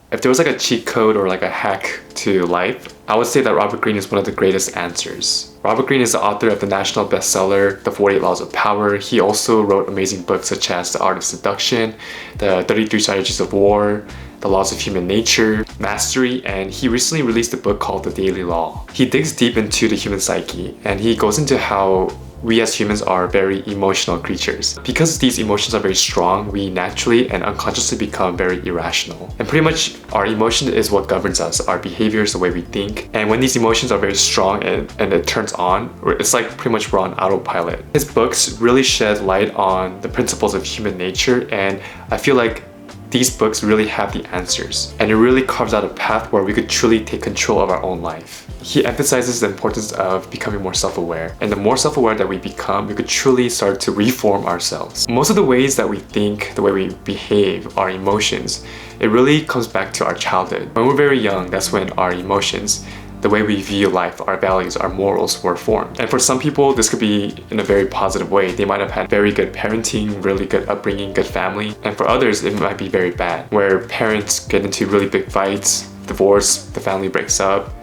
If there was like a cheat code or like a hack to life, I would say that Robert Greene is one of the greatest answers. Robert Greene is the author of the national bestseller, The 48 Laws of Power. He also wrote amazing books such as The Art of Seduction, The 33 Strategies of War, The Laws of Human Nature, Mastery, and he recently released a book called The Daily Law. He digs deep into the human psyche, and he goes into how we as humans are very emotional creatures. Because these emotions are very strong, we naturally and unconsciously become very irrational. And pretty much our emotion is what governs us, our behaviors, the way we think. And when these emotions are very strong and it turns on, it's like pretty much we're on autopilot. His books really shed light on the principles of human nature, and I feel like these books really have the answers, and it really carves out a path where we could truly take control of our own life. He emphasizes the importance of becoming more self-aware, and the more self-aware that we become, we could truly start to reform ourselves. Most of the ways that we think, the way we behave, our emotions, it really comes back to our childhood. When we're very young, that's when our emotions, the way we view life, our values, our morals were formed. And for some people, this could be in a very positive way. They might have had very good parenting, really good upbringing, good family. And for others, it might be very bad, where parents get into really big fights, divorce, the family breaks up,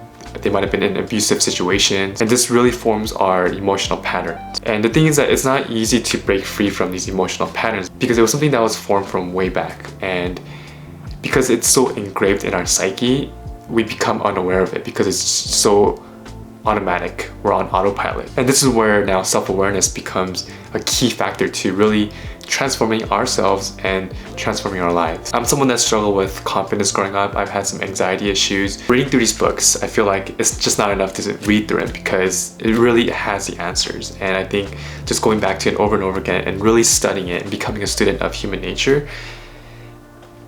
they might have been in abusive situations, and this really forms our emotional patterns. And the thing is that it's not easy to break free from these emotional patterns because it was something that was formed from way back. And because it's so engraved in our psyche, we become unaware of it because it's so automatic. We're on autopilot. And this is where now self-awareness becomes a key factor to really transforming ourselves and transforming our lives. I'm someone that struggled with confidence growing up. I've had some anxiety issues. Reading through these books, I feel like it's just not enough to read through it because it really has the answers. And I think just going back to it over and over again and really studying it and becoming a student of human nature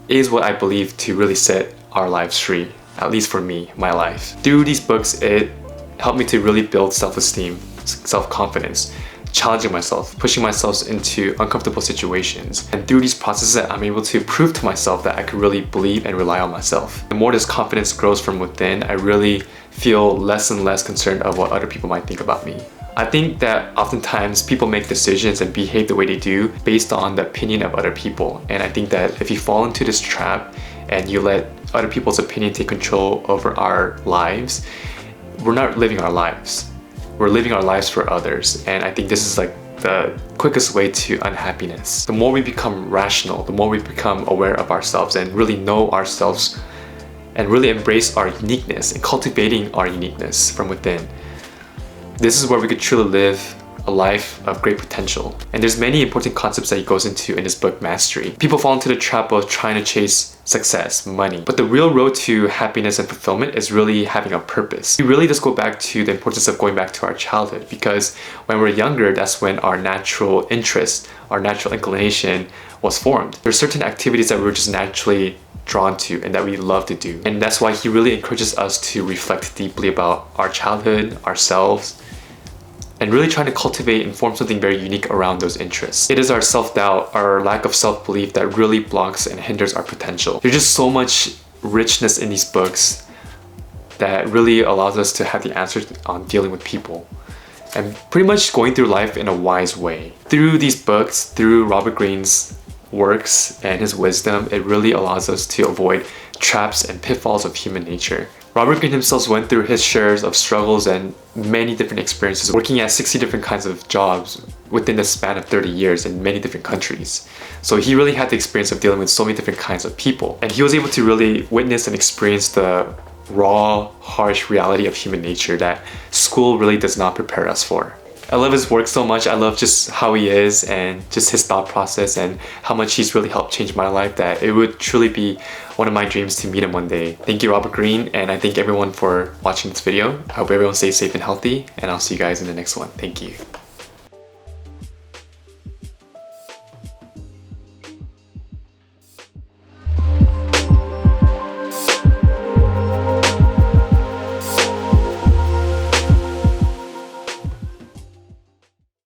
is what I believe to really set our lives free. At least for me, my life. Through these books, it helped me to really build self-esteem, self-confidence, challenging myself, pushing myself into uncomfortable situations. And through these processes, I'm able to prove to myself that I could really believe and rely on myself. The more this confidence grows from within, I really feel less and less concerned of what other people might think about me. I think that oftentimes people make decisions and behave the way they do based on the opinion of other people. And I think that if you fall into this trap and you let other people's opinion take control over our lives, we're not living our lives. We're living our lives for others. And I think this is like the quickest way to unhappiness. The more we become rational, the more we become aware of ourselves and really know ourselves and really embrace our uniqueness and cultivating our uniqueness from within. This is where we could truly live a life of great potential. And there's many important concepts that he goes into in his book, Mastery. People fall into the trap of trying to chase success, money. But the real road to happiness and fulfillment is really having a purpose. We really just go back to the importance of going back to our childhood, because when we're younger, that's when our natural interest, our natural inclination was formed. There's certain activities that we're just naturally drawn to and that we love to do. And that's why he really encourages us to reflect deeply about our childhood, ourselves, and really trying to cultivate and form something very unique around those interests. It is our self-doubt, our lack of self-belief that really blocks and hinders our potential. There's just so much richness in these books that really allows us to have the answers on dealing with people and pretty much going through life in a wise way. Through these books, through Robert Greene's works and his wisdom, it really allows us to avoid traps and pitfalls of human nature. Robert Greene himself went through his shares of struggles and many different experiences, working at 60 different kinds of jobs within the span of 30 years in many different countries. So he really had the experience of dealing with so many different kinds of people. And he was able to really witness and experience the raw, harsh reality of human nature that school really does not prepare us for. I love his work so much. I love just how he is and just his thought process and how much he's really helped change my life, that it would truly be one of my dreams to meet him one day. Thank you, Robert Greene, and I thank everyone for watching this video. I hope everyone stays safe and healthy, and I'll see you guys in the next one. Thank you.